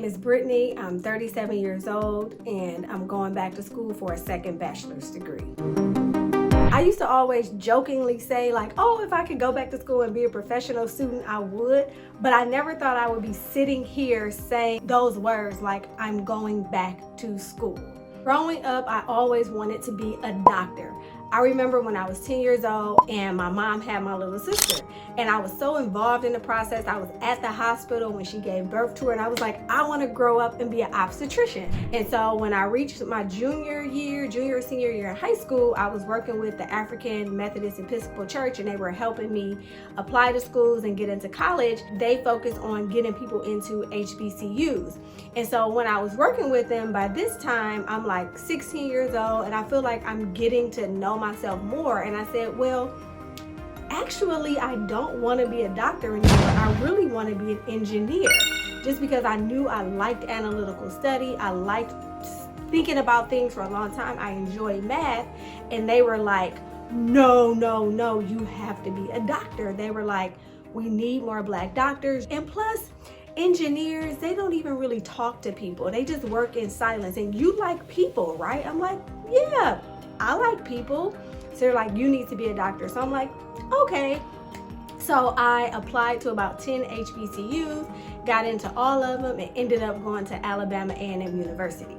is Brittney. I'm 37 years old and I'm going back to school for a second bachelor's degree. I used to always jokingly say like, oh, if I could go back to school and be a professional student, I would. But I never thought I would be sitting here saying those words like I'm going back to school. Growing up, I always wanted to be a doctor. I remember when I was 10 years old and my mom had my little sister, and I was so involved in the process. I was at the hospital when she gave birth to her, and I was like, I want to grow up and be an obstetrician. And so when I reached my junior or senior year in high school, I was working with the African Methodist Episcopal Church, and they were helping me apply to schools and get into college. They focused on getting people into HBCUs. And so when I was working with them, by this time, I'm like 16 years old, and I feel like I'm getting to know myself more. And I said, well, actually, I don't want to be a doctor anymore. I really want to be an engineer, just because I knew I liked analytical study. I liked thinking about things for a long time. I enjoyed math. And they were like, no, you have to be a doctor. They were like, we need more Black doctors. And plus, engineers, they don't even really talk to people. They just work in silence. And you like people, right? I'm like, yeah, I like people. So they're like, you need to be a doctor. So I'm like, okay. So I applied to about 10 HBCUs, got into all of them, and ended up going to Alabama A&M University.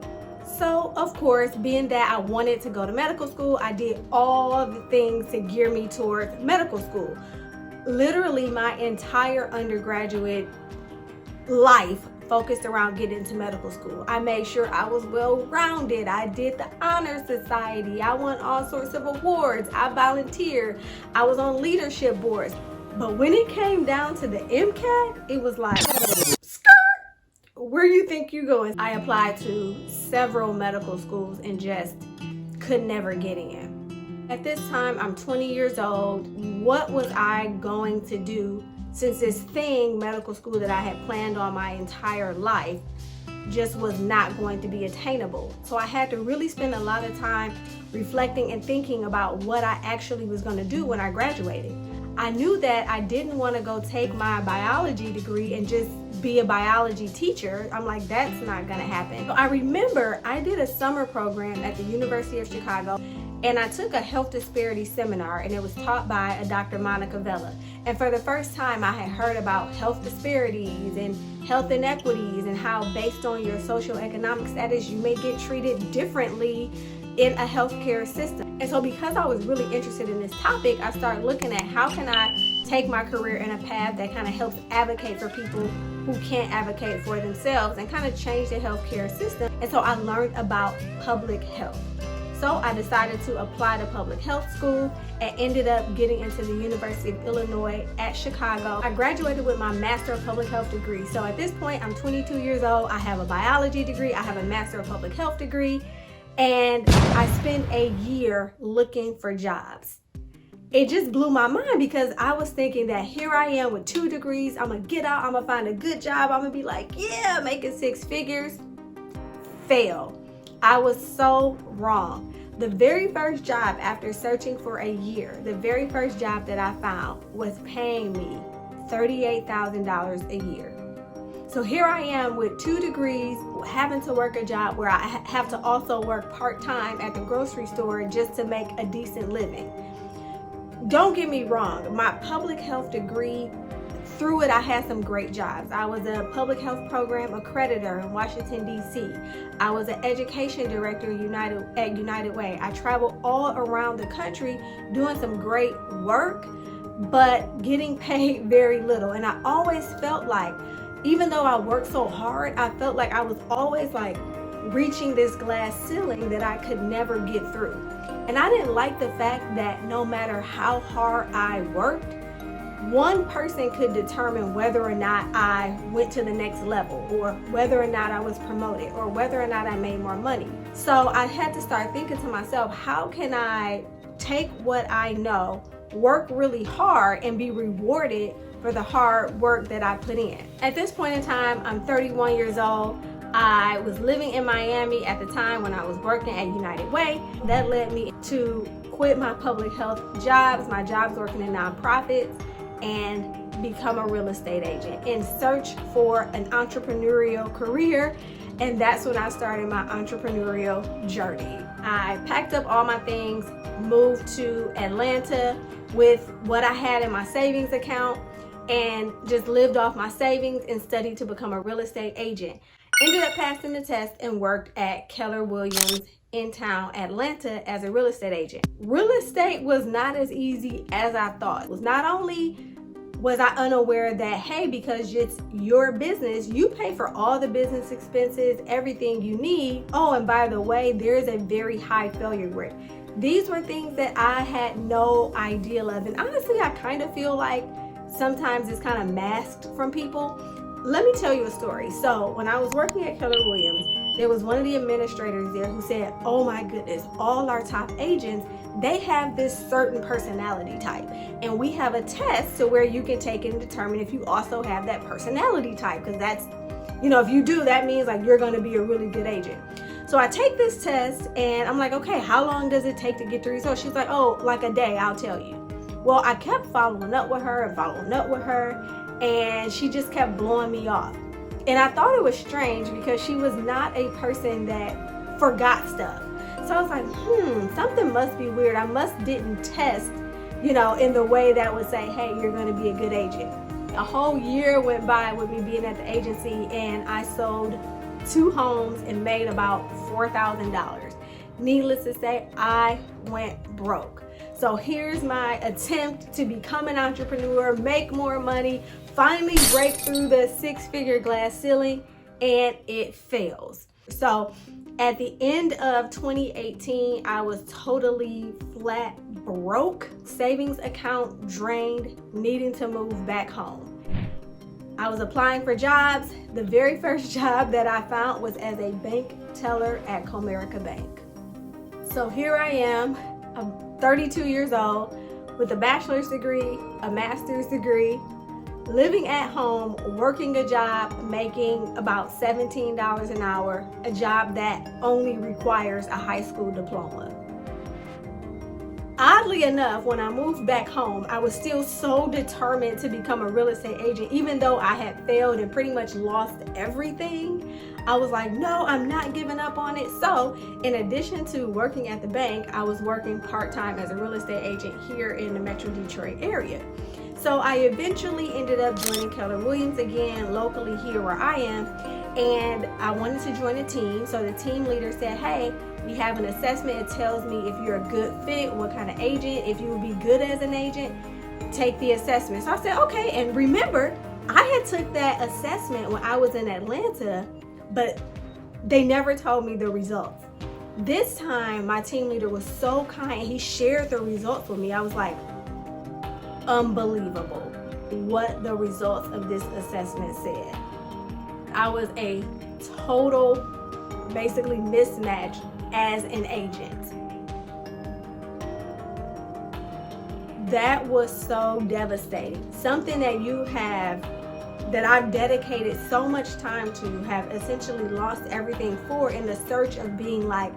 So of course, being that I wanted to go to medical school, I did all the things to gear me towards medical school. Literally my entire undergraduate life focused around getting into medical school. I made sure I was well-rounded. I did the honor society. I won all sorts of awards. I volunteered. I was on leadership boards. But when it came down to the MCAT, it was like, skirt, where you think you're going? I applied to several medical schools and just could never get in. At this time, I'm 20 years old. What was I going to do, since this thing, medical school, that I had planned on my entire life just was not going to be attainable? So I had to really spend a lot of time reflecting and thinking about what I actually was going to do when I graduated. I knew that I didn't want to go take my biology degree and just be a biology teacher. I'm like, that's not going to happen. So I remember I did a summer program at the University of Chicago, and I took a health disparity seminar, and it was taught by a Dr. Monica Vella. And for the first time, I had heard about health disparities and health inequities, and how based on your socioeconomic status, you may get treated differently in a healthcare system. And so because I was really interested in this topic, I started looking at how can I take my career in a path that kind of helps advocate for people who can't advocate for themselves, and kind of change the healthcare system. And so I learned about public health. So I decided to apply to public health school and ended up getting into the University of Illinois at Chicago. I graduated with my Master of Public Health degree. So at this point, I'm 22 years old. I have a biology degree. I have a Master of Public Health degree. And I spent a year looking for jobs. It just blew my mind, because I was thinking that here I am with 2 degrees. I'm gonna get out. I'm gonna find a good job. I'm gonna be like, yeah, making 6 figures. Fail. I was so wrong. The very first job, after searching for a year, the very first job that I found was paying me $38,000 a year. So here I am with 2 degrees, having to work a job where I have to also work part-time at the grocery store just to make a decent living. Don't get me wrong, my public health degree, through it, I had some great jobs. I was a public health program accreditor in Washington, D.C. I was an education director at United Way. I traveled all around the country doing some great work, but getting paid very little. And I always felt like, even though I worked so hard, I felt like I was always like reaching this glass ceiling that I could never get through. And I didn't like the fact that no matter how hard I worked, one person could determine whether or not I went to the next level, or whether or not I was promoted, or whether or not I made more money. So I had to start thinking to myself, how can I take what I know, work really hard, and be rewarded for the hard work that I put in? At this point in time, I'm 31 years old. I was living in Miami at the time when I was working at United Way. That led me to quit my public health jobs, my jobs working in nonprofits, and become a real estate agent and search for an entrepreneurial career. And that's when I started my entrepreneurial journey. I packed up all my things, moved to Atlanta with what I had in my savings account, and just lived off my savings and studied to become a real estate agent. Ended up passing the test and worked at Keller Williams in town, Atlanta, as a real estate agent. Real estate was not as easy as I thought. It was not only was I unaware that, hey, because it's your business, you pay for all the business expenses, everything you need. Oh, and by the way, there's a very high failure rate. These were things that I had no idea of. And honestly, I kind of feel like sometimes it's kind of masked from people. Let me tell you a story. So when I was working at Keller Williams, there was one of the administrators there who said, oh my goodness, all our top agents, they have this certain personality type. And we have a test to where you can take it and determine if you also have that personality type. Because that's, if you do, that means like you're going to be a really good agent. So I take this test and I'm like, okay, how long does it take to get the results? She's like, oh, like a day, I'll tell you. Well, I kept following up with her and she just kept blowing me off. And I thought it was strange because she was not a person that forgot stuff. So I was like, something must be weird. I didn't test, in the way that would say, hey, you're going to be a good agent. A whole year went by with me being at the agency and I sold 2 homes and made about $4,000. Needless to say, I went broke. So here's my attempt to become an entrepreneur, make more money, finally break through the 6-figure glass ceiling, and it fails. So at the end of 2018, I was totally flat broke, savings account drained, needing to move back home. I was applying for jobs. The very first job that I found was as a bank teller at Comerica Bank. So here I am, I'm 32 years old with a bachelor's degree, a master's degree, living at home, working a job, making about $17 an hour, a job that only requires a high school diploma. Oddly enough, when I moved back home, I was still so determined to become a real estate agent, even though I had failed and pretty much lost everything. I was like, no, I'm not giving up on it. So in addition to working at the bank, I was working part-time as a real estate agent here in the Metro Detroit area. So I eventually ended up joining Keller Williams again, locally here where I am, and I wanted to join a team. So the team leader said, hey, we have an assessment. It tells me if you're a good fit, what kind of agent, if you would be good as an agent, take the assessment. So I said, okay. And remember, I had took that assessment when I was in Atlanta, but they never told me the results. This time, my team leader was so kind. He shared the results with me. I was like, unbelievable what the results of this assessment said. I was a total, basically mismatch as an agent. That was so devastating. Something that I've dedicated so much time to, have essentially lost everything for, in the search of being like,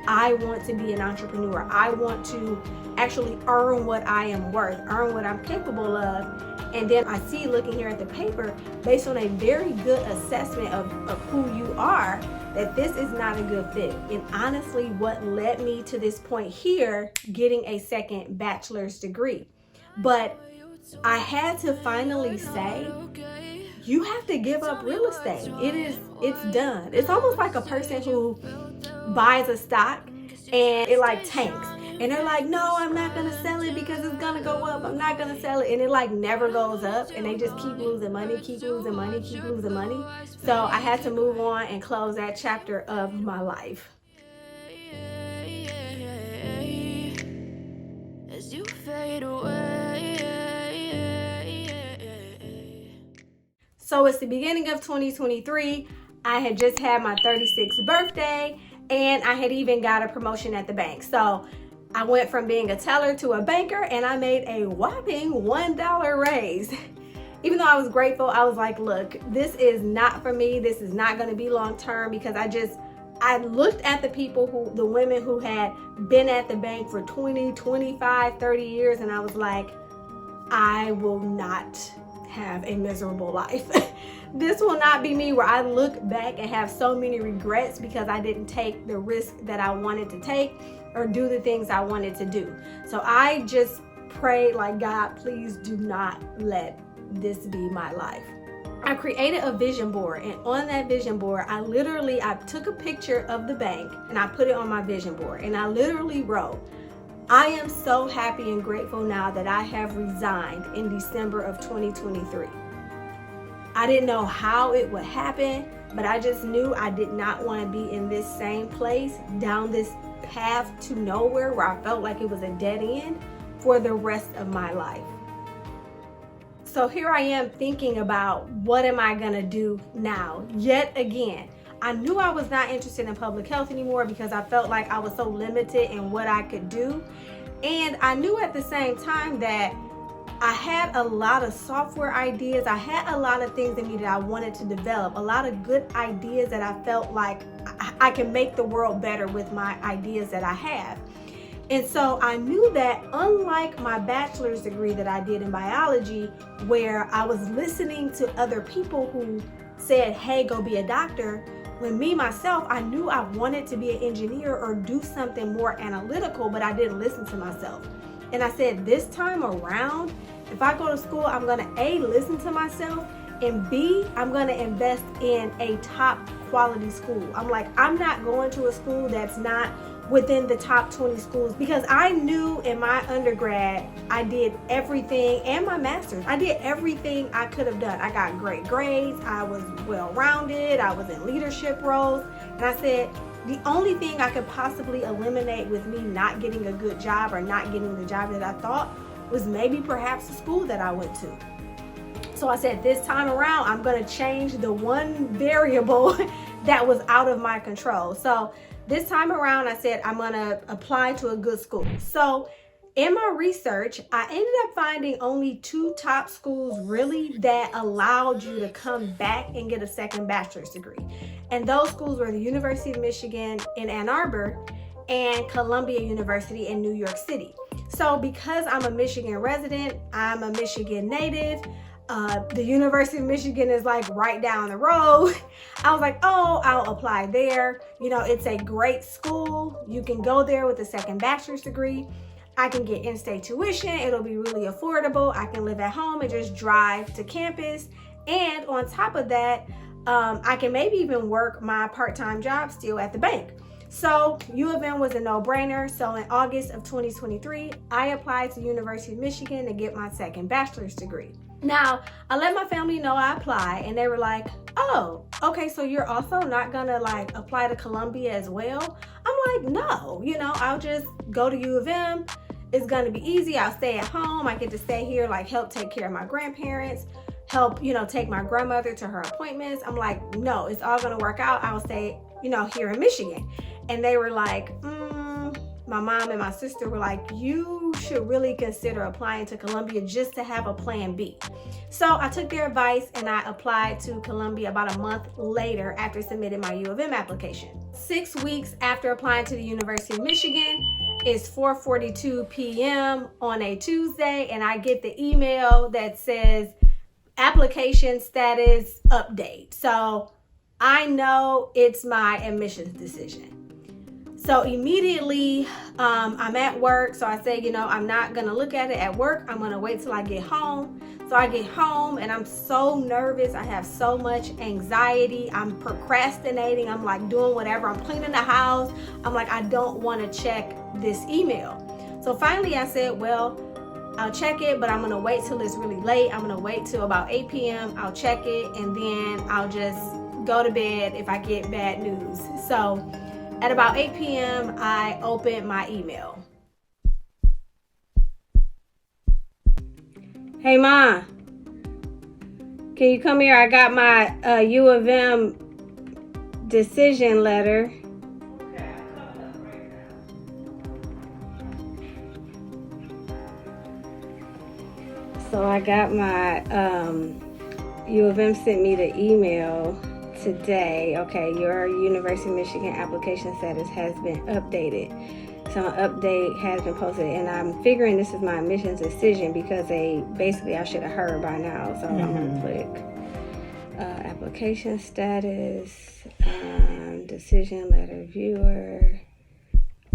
I want to be an entrepreneur. I want to actually earn what I am worth, earn what I'm capable of. And then I see, looking here at the paper, based on a very good assessment of who you are, that this is not a good fit. And honestly, what led me to this point here, getting a second bachelor's degree. But I had to finally say, you have to give up real estate. It's done. It's almost like a person who buys a stock and it like tanks. And they're like, no, I'm not going to sell it because it's going to go up. I'm not going to sell it. And it like never goes up. And they just keep losing money, keep losing money, keep losing money. So I had to move on and close that chapter of my life. As you fade away. So it's the beginning of 2023. I had just had my 36th birthday and I had even got a promotion at the bank. So I went from being a teller to a banker and I made a whopping $1 raise. Even though I was grateful, I was like, look, this is not for me. This is not going to be long term, because I looked at the women who had been at the bank for 20, 25, 30 years, and I was like, I will not have a miserable life. This will not be me where I look back and have so many regrets because I didn't take the risk that I wanted to take or do the things I wanted to do. So I just prayed like, God, please do not let this be my life. I created a vision board, and on that vision board, I took a picture of the bank and I put it on my vision board, and I literally wrote, I am so happy and grateful now that I have resigned in December of 2023. I didn't know how it would happen, but I just knew I did not want to be in this same place, down this path to nowhere where I felt like it was a dead end for the rest of my life. So here I am thinking about, what am I gonna do now? Yet again, I knew I was not interested in public health anymore because I felt like I was so limited in what I could do. And I knew at the same time that I had a lot of software ideas. I had a lot of things in me that I wanted to develop, a lot of good ideas that I felt like I can make the world better with my ideas that I have. And so I knew that unlike my bachelor's degree that I did in biology, where I was listening to other people who said, hey, go be a doctor, when myself, I knew I wanted to be an engineer or do something more analytical, but I didn't listen to myself. And I said, this time around, if I go to school, I'm gonna A, listen to myself, and B, I'm gonna invest in a top quality school. I'm like, I'm not going to a school that's not within the top 20 schools, because I knew in my undergrad, I did everything, and my master's, I did everything I could have done. I got great grades, I was well-rounded, I was in leadership roles, and I said, the only thing I could possibly eliminate with me not getting a good job or not getting the job that I thought was maybe perhaps the school that I went to. So I said, this time around, I'm gonna change the one variable that was out of my control. So this time around, I said, I'm gonna apply to a good school. So in my research, I ended up finding only 2 top schools really that allowed you to come back and get a second bachelor's degree. And those schools were the University of Michigan in Ann Arbor and Columbia University in New York City. So because I'm a Michigan resident, I'm a Michigan native, the University of Michigan is like right down the road. I was like, oh, I'll apply there. You know, it's a great school. You can go there with a second bachelor's degree. I can get in-state tuition. It'll be really affordable. I can live at home and just drive to campus. And on top of that, I can maybe even work my part-time job still at the bank. So U of M was a no-brainer. So in August of 2023, I applied to the University of Michigan to get my second bachelor's degree. Now, I let my family know I applied, and they were like, oh, okay, so you're also not gonna like apply to Columbia as well? I'm like, no, you know, I'll just go to U of M. It's gonna be easy. I'll stay at home. I get to stay here, like help take care of my grandparents, help, you know, take my grandmother to her appointments. I'm like, no, it's all gonna work out. I'll stay, you know, here in Michigan. And they were like, my mom and my sister were like, you should really consider applying to Columbia just to have a plan B. So I took their advice and I applied to Columbia about a month later after submitting my U of M application. 6 weeks after applying to the University of Michigan, it's 4:42 p.m. on a Tuesday, and I get the email that says application status update. So I know it's my admissions decision. So immediately, I'm at work. So I say, you know, I'm not gonna look at it at work. I'm gonna wait till I get home. So I get home and I'm so nervous. I have so much anxiety. I'm procrastinating. I'm like doing whatever. I'm cleaning the house. I'm like, I don't wanna check this email. So finally I said, well, I'll check it, but I'm gonna wait till it's really late. I'm gonna wait till about 8 p.m. I'll check it, and then I'll just go to bed if I get bad news. So at about 8 p.m., I opened my email. Hey, Ma, can you come here? I got my U of M decision letter. Okay, I'm coming up right now. So I got my, U of M sent me the email today. Okay, your University of Michigan application status has been updated. until an update has been posted. And I'm figuring this is my admissions decision because I should have heard by now. So I'm going to click application status, decision letter viewer.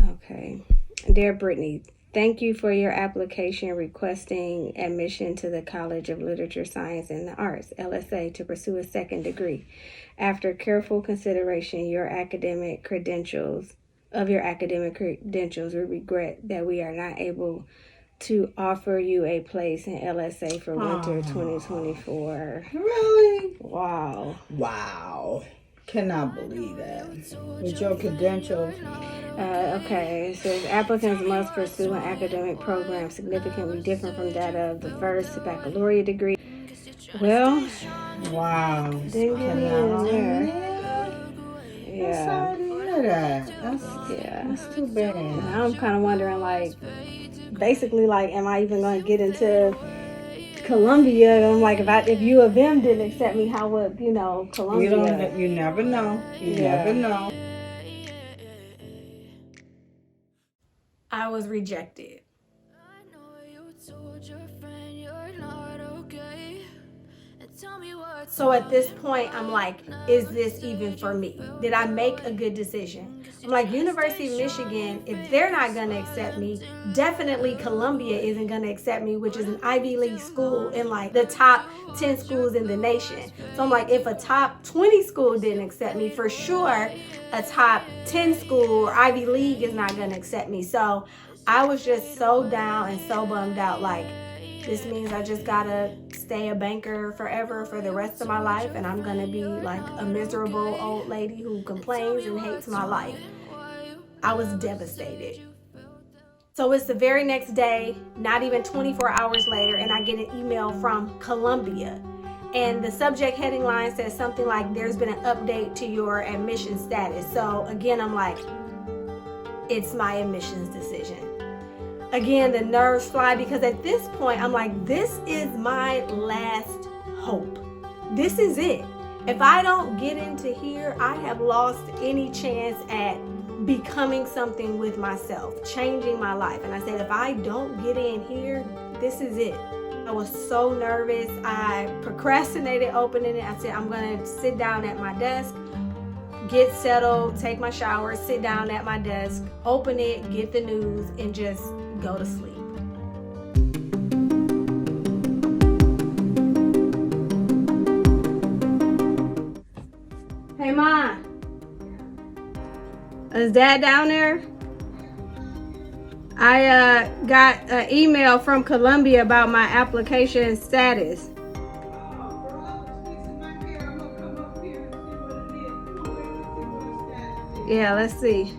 Okay. Dear Brittney, thank you for your application requesting admission to the College of Literature, Science, and the Arts, LSA, to pursue a second degree. After careful consideration of your academic credentials, we regret that we are not able to offer you a place in LSA for winter 2024. Really? Wow. Cannot believe that. With your credentials. Okay, it says applicants must pursue an academic program significantly different from that of the first baccalaureate degree. Well, Wow. didn't get in there. Yeah. Sorry to hear that. That's too bad. Now I'm kind of wondering, like, basically, like, am I even going to get into Columbia? I'm like, if U of M didn't accept me, how would, Columbia? You never know. You never know. I was rejected. So at this point, I'm like, is this even for me? Did I make a good decision? I'm like, University of Michigan, if they're not going to accept me, definitely Columbia isn't going to accept me, which is an Ivy League school in like the top 10 schools in the nation. So I'm like, if a top 20 school didn't accept me, for sure a top 10 school or Ivy League is not going to accept me. So I was just so down and so bummed out. Like, this means I just gotta stay a banker forever for the rest of my life, and I'm gonna be like a miserable old lady who complains and hates my life. I was devastated. So it's the very next day, not even 24 hours later, and I get an email from Columbia. And the subject heading line says something like, there's been an update to your admission status. So again, I'm like, it's my admissions decision. Again, the nerves fly because at this point, I'm like, this is my last hope. This is it. If I don't get into here, I have lost any chance at becoming something with myself, changing my life. And I said, if I don't get in here, this is it. I was so nervous. I procrastinated opening it. I said, I'm going to sit down at my desk, get settled, take my shower, sit down at my desk, open it, get the news, and just go to sleep. Hey, Ma. Is Dad down there? I got an email from Columbia about my application status. Yeah, let's see.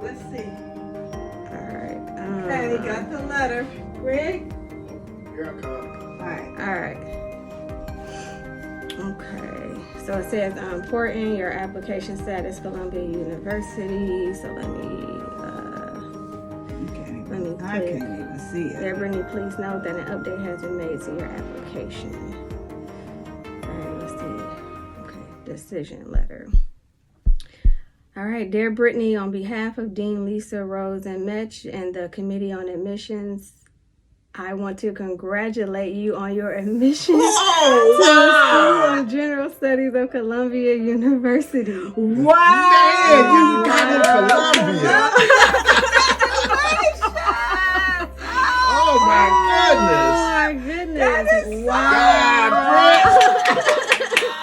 Let's see. All right. Okay, got the letter. Greg? Here I come. All right. Okay. So it says important your application status Columbia University. So let me click. I can't even see it. Dear Brittney, please note that an update has been made to your application. All right, let's see. Okay, decision letter. All right, dear Brittney, on behalf of Dean Lisa Rose and Metch and the Committee on Admissions, I want to congratulate you on your admission to the School of General Studies of Columbia University. Wow! Man, you got in Columbia. Oh my goodness. That is God, Brett.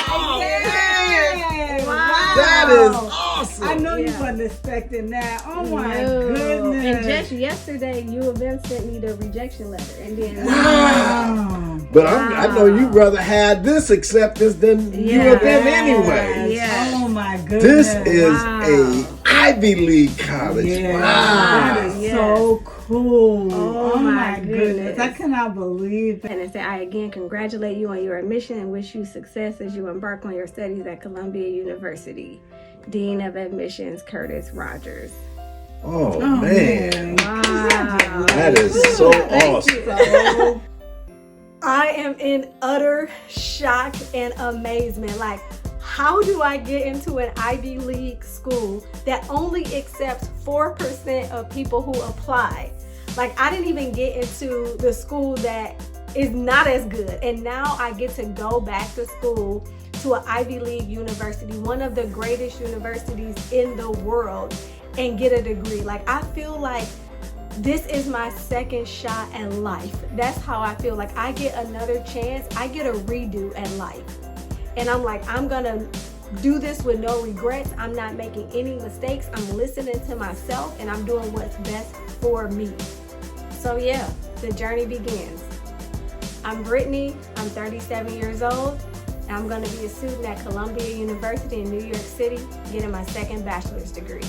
Oh, man. Wow. That is awesome. I know you wasn't expecting that. Oh my goodness. And just yesterday, U of M sent me the rejection letter. And then But I know you'd rather have this acceptance than U of M anyway. Yeah. Oh my goodness. This is a Ivy League college. Yeah. Wow. That is so cool. Oh my goodness. I cannot believe it. And I say, I again congratulate you on your admission and wish you success as you embark on your studies at Columbia University. Dean of Admissions, Curtis Rogers. Oh man. Wow. That is so awesome. I am in utter shock and amazement. Like, how do I get into an Ivy League school that only accepts 4% of people who apply? Like, I didn't even get into the school that is not as good. And now I get to go back to school to an Ivy League university, one of the greatest universities in the world, and get a degree. Like, I feel like this is my second shot at life. That's how I feel. Like, I get another chance. I get a redo at life. And I'm like, I'm gonna do this with no regrets. I'm not making any mistakes. I'm listening to myself and I'm doing what's best for me. So yeah, the journey begins. I'm Brittney, I'm 37 years old, and I'm gonna be a student at Columbia University in New York City, getting my second bachelor's degree.